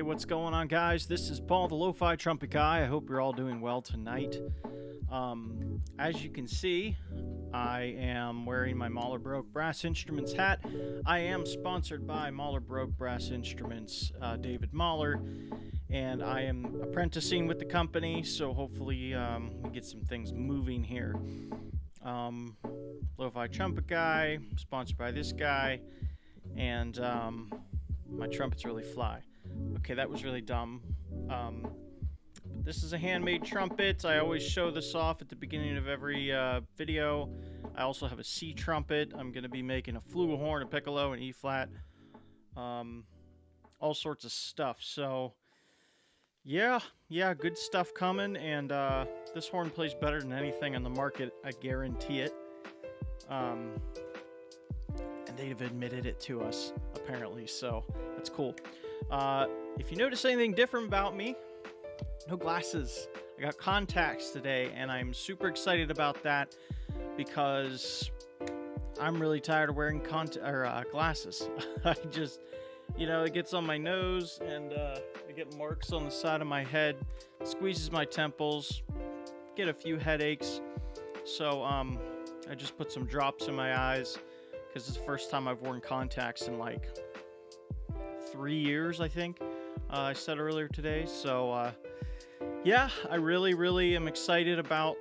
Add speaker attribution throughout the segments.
Speaker 1: Hey, what's going on, guys? This is Paul, the LoFi Trumpet guy. I hope you're all doing well tonight. As you can see, I am wearing my Mahler Broke Brass Instruments hat. I am sponsored by Mahler Broke Brass Instruments, David Mahler, and I am apprenticing with the company, so hopefully we get some things moving here. LoFi Trumpet guy, sponsored by this guy, and my trumpets really fly. Okay, that was really dumb. But this is a handmade trumpet. I always show this off at the beginning of every video. I also have a C trumpet. I'm going to be making a flugelhorn, a piccolo, an E flat, all sorts of stuff. So, yeah, good stuff coming. And this horn plays better than anything on the market. I guarantee it. And they've admitted it to us, apparently. So that's cool. If you notice anything different about me, no glasses. I got contacts today, and I'm super excited about that because I'm really tired of wearing glasses. I just, it gets on my nose, and I get marks on the side of my head, squeezes my temples, get a few headaches. So I just put some drops in my eyes because it's the first time I've worn contacts in like 3 years, I think. I said earlier today. So yeah, I really am excited about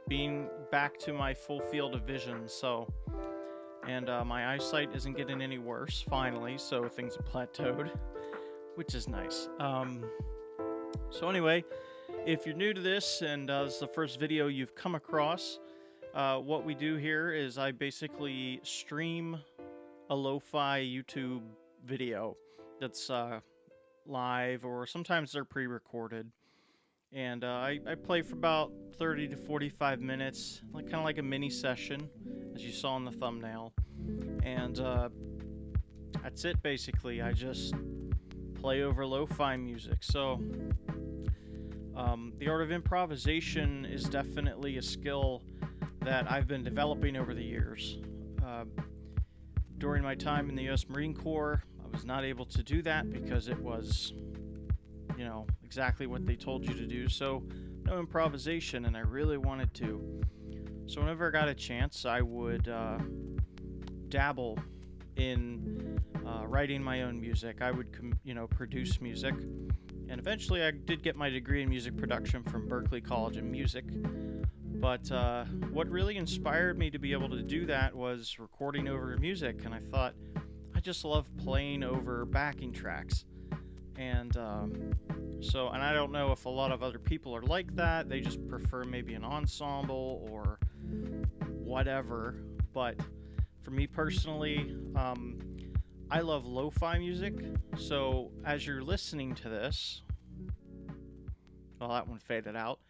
Speaker 1: being back to my full field of vision. So, and my eyesight isn't getting any worse finally, so things have plateaued, which is nice. So anyway, if you're new to this and this is the first video you've come across, what we do here is I basically stream a lo-fi YouTube video that's live, or sometimes they're pre-recorded, and I play for about 30 to 45 minutes, kind of like a mini session, as you saw in the thumbnail. And that's it, basically. I just play over lo-fi music. So the art of improvisation is definitely a skill that I've been developing over the years. During my time in the U.S. Marine Corps, I was not able to do that because it was, exactly what they told you to do. So no improvisation, and I really wanted to. So whenever I got a chance, I would dabble in writing my own music. I would, produce music. And eventually I did get my degree in music production from Berklee College of Music. But what really inspired me to be able to do that was recording over music. And I thought, I just love playing over backing tracks. And and I don't know if a lot of other people are like that. They just prefer maybe an ensemble or whatever. But for me personally, I love lo-fi music. So as you're listening to this, well, that one faded out.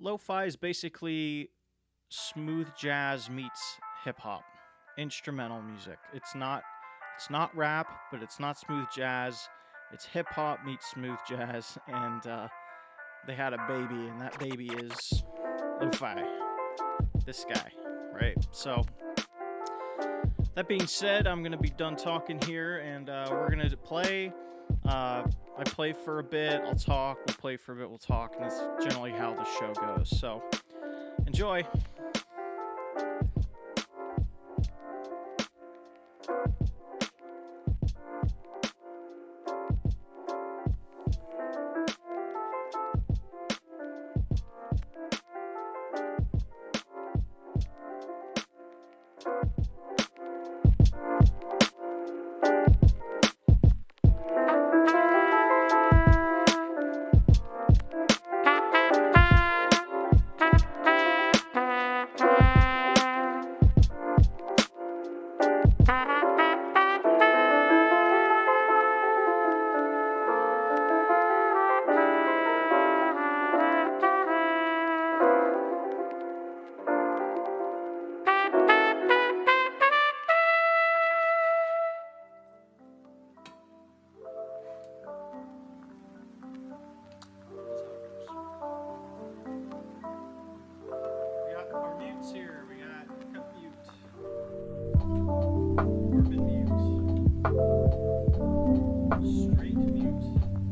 Speaker 1: Lo-fi is basically smooth jazz meets hip-hop, instrumental music. It's not rap, but it's not smooth jazz. It's hip-hop meets smooth jazz, and they had a baby, and that baby is lo-fi. This guy, right? So that being said, I'm going to be done talking here, and we're going to play. I play for a bit, I'll talk, we'll play for a bit, we'll talk, and that's generally how the show goes. So, enjoy.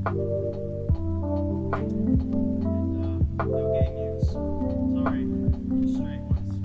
Speaker 1: No game use. Sorry, just straight ones.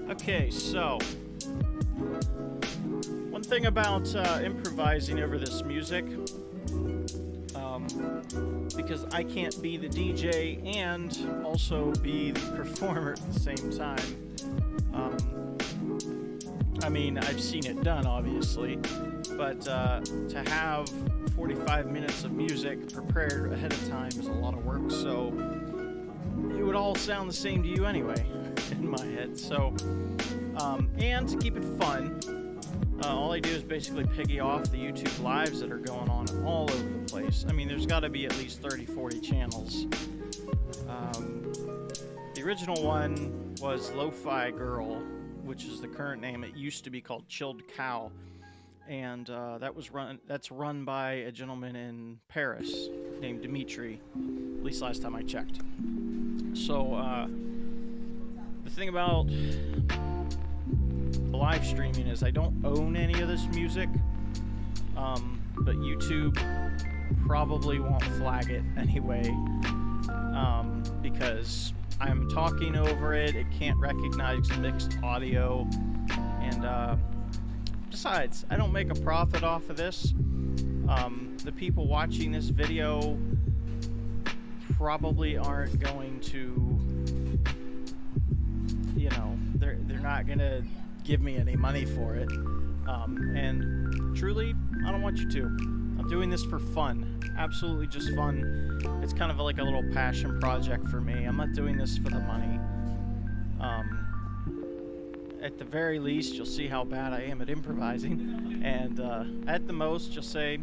Speaker 1: Okay, so one thing about improvising over this music, because I can't be the DJ and also be the performer at the same time. I mean, I've seen it done, obviously, but to have 45 minutes of music prepared ahead of time is a lot of work, so it would all sound the same to you anyway, in my head. So, and to keep it fun, all I do is basically piggy off the YouTube lives that are going on all over the place. I mean, there's got to be at least 30, 40 channels. The original one was LoFi Girl, which is the current name. It used to be called Chilled Cow. and that's run by a gentleman in Paris named Dimitri, at least last time I checked. So the thing about the live streaming is I don't own any of this music, but YouTube probably won't flag it anyway, because I'm talking over it. It can't recognize mixed audio, and besides, I don't make a profit off of this. The people watching this video probably aren't going to, they're not gonna give me any money for it, and truly, I don't want you to. I'm doing this for fun, absolutely just fun. It's kind of like a little passion project for me. I'm not doing this for the money. At the very least, you'll see how bad I am at improvising, and at the most, you'll say,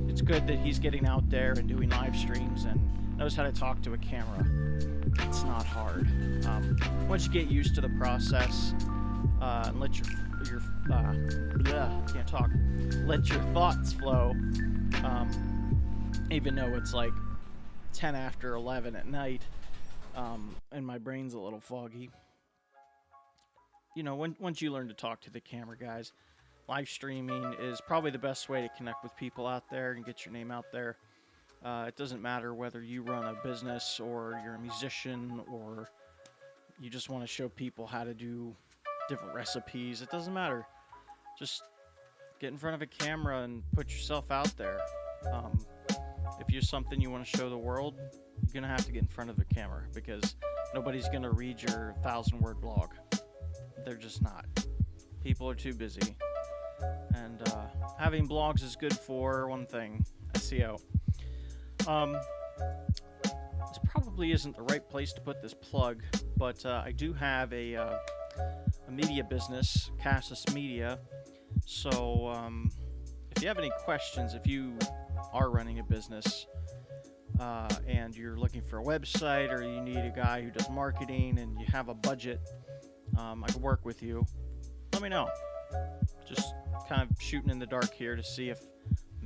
Speaker 1: it's good that he's getting out there and doing live streams and knows how to talk to a camera. It's not hard. Once you get used to the process, and let let your thoughts flow, even though it's like 10 after 11 at night, and my brain's a little foggy. Once you learn to talk to the camera, guys, live streaming is probably the best way to connect with people out there and get your name out there. It doesn't matter whether you run a business or you're a musician or you just want to show people how to do different recipes. It doesn't matter. Just get in front of a camera and put yourself out there. If you're something you want to show the world, you're going to have to get in front of a camera, because nobody's going to read your 1,000-word blog. They're just not. People are too busy. And having blogs is good for one thing, SEO. This probably isn't the right place to put this plug, but I do have a media business, Cassis Media. So if you have any questions, if you are running a business and you're looking for a website, or you need a guy who does marketing and you have a budget, I can work with you. Let me know. Just kind of shooting in the dark here to see if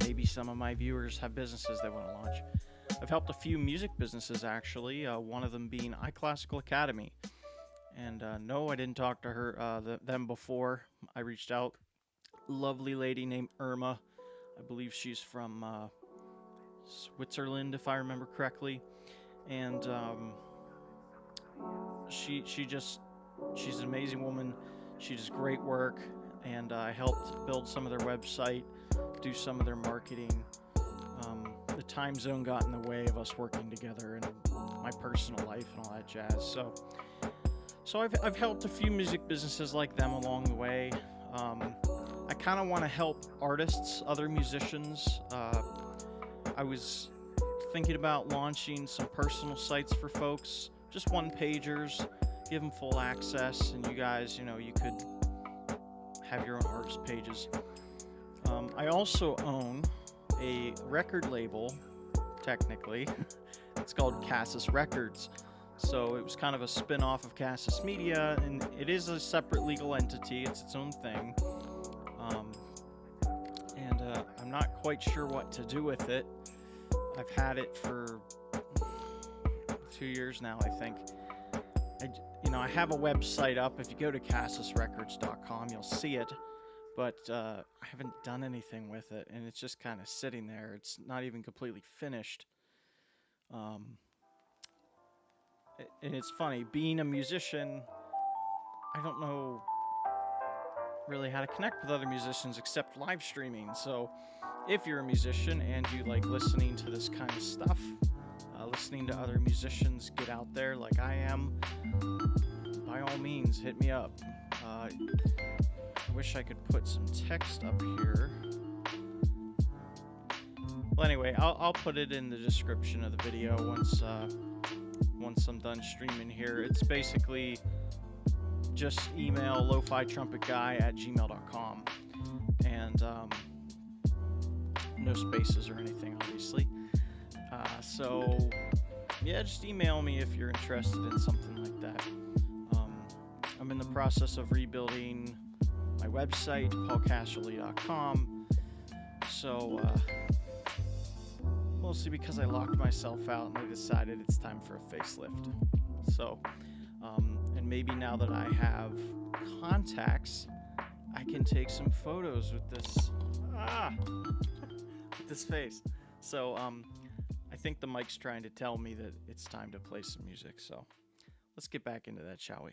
Speaker 1: maybe some of my viewers have businesses they want to launch. I've helped a few music businesses, actually, one of them being iClassical Academy. And no, I didn't talk to them before. I reached out. Lovely lady named Irma. I believe she's from Switzerland, if I remember correctly. And she's an amazing woman. She does great work. And I helped build some of their website, do some of their marketing. The time zone got in the way of us working together, and my personal life and all that jazz. So I've helped a few music businesses like them along the way. I kind of want to help artists, other musicians. I was thinking about launching some personal sites for folks, just one-pagers, give them full access, and you guys, you could have your own artist pages. I also own a record label, technically. It's called Cassis Records. So it was kind of a spin-off of Cassis Media, and it is a separate legal entity. It's its own thing. And I'm not quite sure what to do with it. I've had it for 2 years now, I think. I have a website up. If you go to cassisrecords.com, you'll see it. But I haven't done anything with it, and it's just kind of sitting there. It's not even completely finished. And it's funny, being a musician, I don't know really how to connect with other musicians except live streaming. So if you're a musician and you like listening to this kind of stuff, listening to other musicians get out there like I am, by all means, hit me up. I wish I could put some text up here. Well, anyway, I'll put it in the description of the video once I'm done streaming here. It's basically just email lofitrumpetguy@gmail.com, and no spaces or anything, obviously. So yeah, just email me if you're interested in something like that. I'm in the process of rebuilding my website, paulcasserly.com. So, mostly because I locked myself out and I decided it's time for a facelift. So, and maybe now that I have contacts, I can take some photos with this, with this face. So, I think the mic's trying to tell me that it's time to play some music. So, let's get back into that, shall we?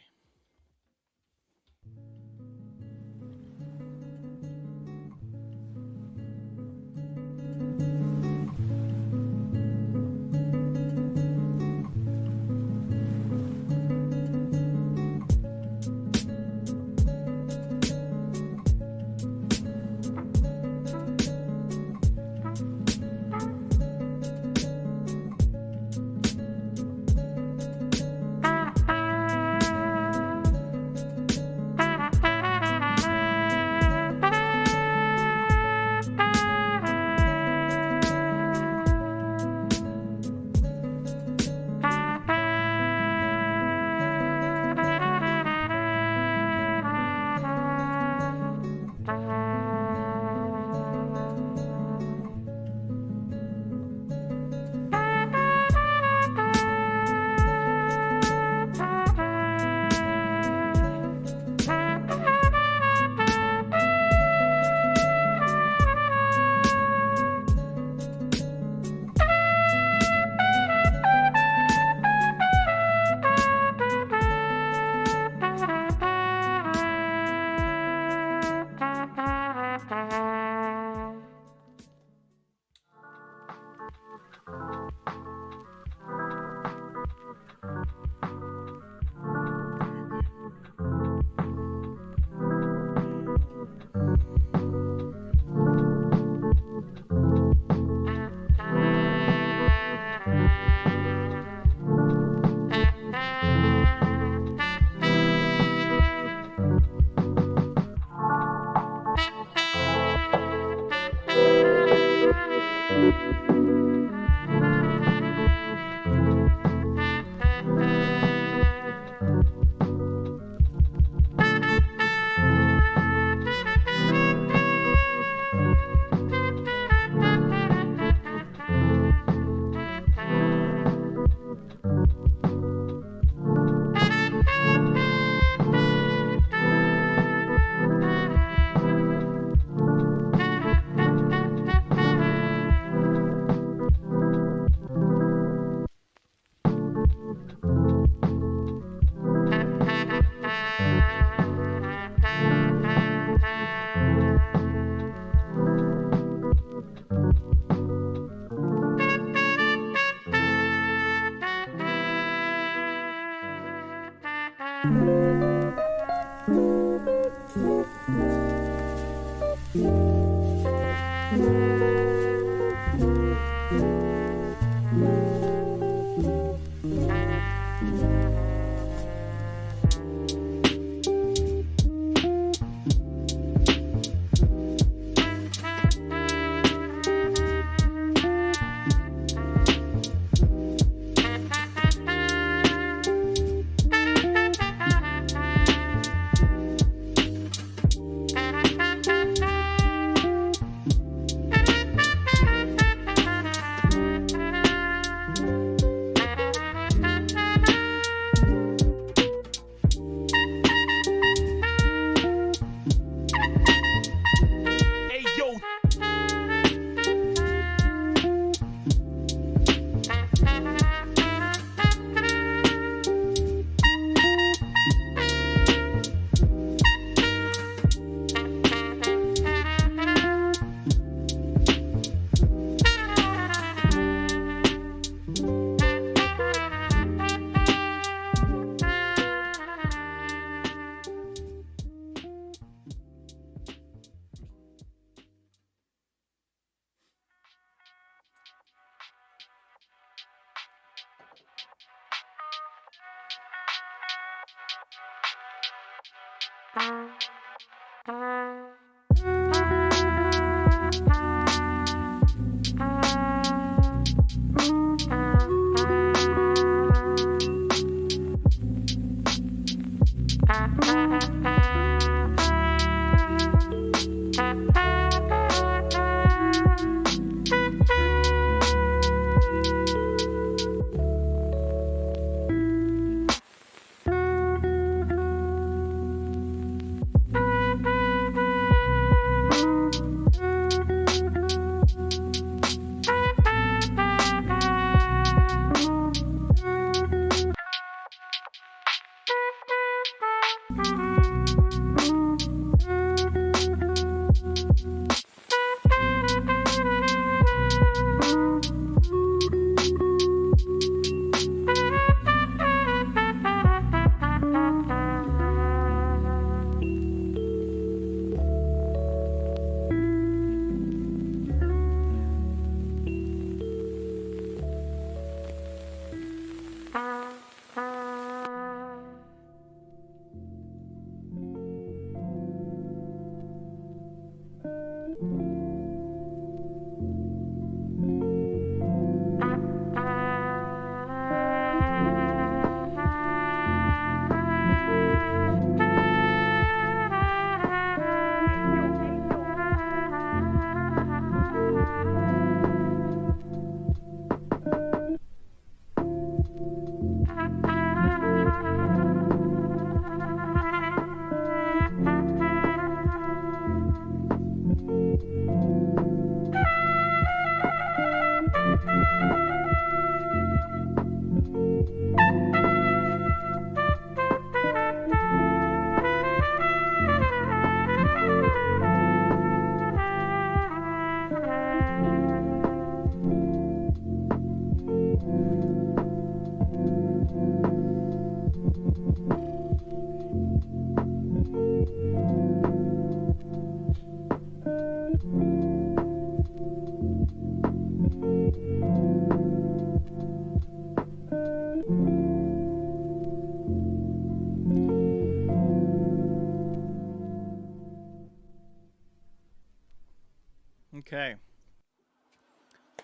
Speaker 1: Okay.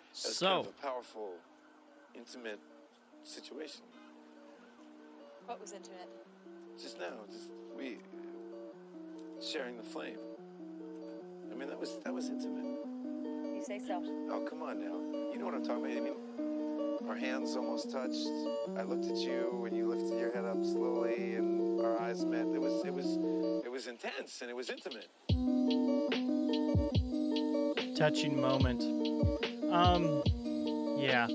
Speaker 2: It's
Speaker 1: So,
Speaker 2: kind of a powerful, intimate situation.
Speaker 3: What was intimate?
Speaker 2: Just now, we sharing the flame. I mean, that was intimate.
Speaker 3: You say so.
Speaker 2: Oh, come on now. You know what I'm talking about. I mean, our hands almost touched. I looked at you and you lifted your head up slowly, and our eyes met. It was intense and it was intimate.
Speaker 1: touching moment. Yeah.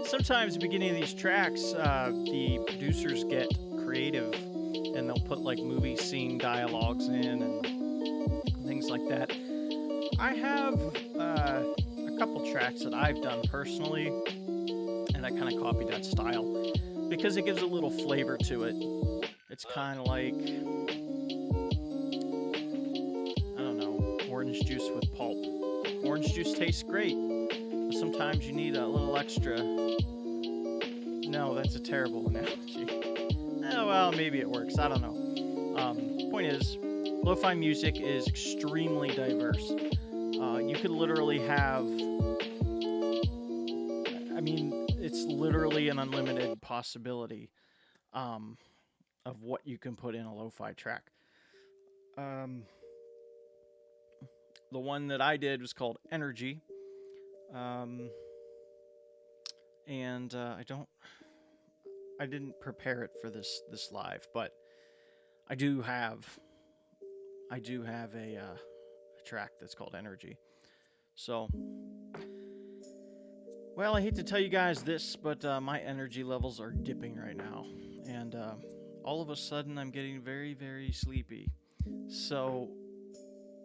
Speaker 1: Sometimes at the beginning of these tracks, the producers get creative and they'll put like movie scene dialogues in and things like that. I have a couple tracks that I've done personally, and I kind of copied that style because it gives a little flavor to it. It's kind of like, I don't know, orange juice with pulp. Orange juice tastes great, but sometimes you need a little extra. No, that's a terrible analogy. Well, maybe it works. I don't know. Point is, lo-fi music is extremely diverse. You could literally have, I mean, it's literally an unlimited possibility of what you can put in a lo-fi track. The one that I did was called Energy. And I didn't prepare it for this live, but I do have a track that's called Energy. So, well, I hate to tell you guys this, but my energy levels are dipping right now, and all of a sudden I'm getting very, very sleepy. So,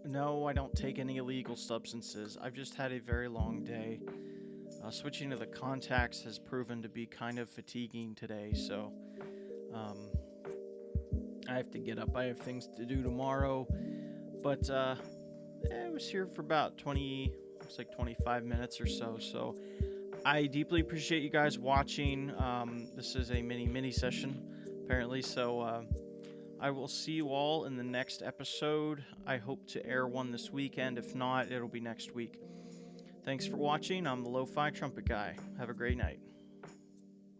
Speaker 1: no, I don't take any illegal substances. I've just had a very long day. Switching to the contacts has proven to be kind of fatiguing today, so I have to get up. I have things to do tomorrow, but I was here for about 25 minutes or so, so I deeply appreciate you guys watching. This is a mini session, apparently, so I will see you all in the next episode. I hope to air one this weekend. If not, it'll be next week. Thanks for watching. I'm the LoFi Trumpet Guy. Have a great night.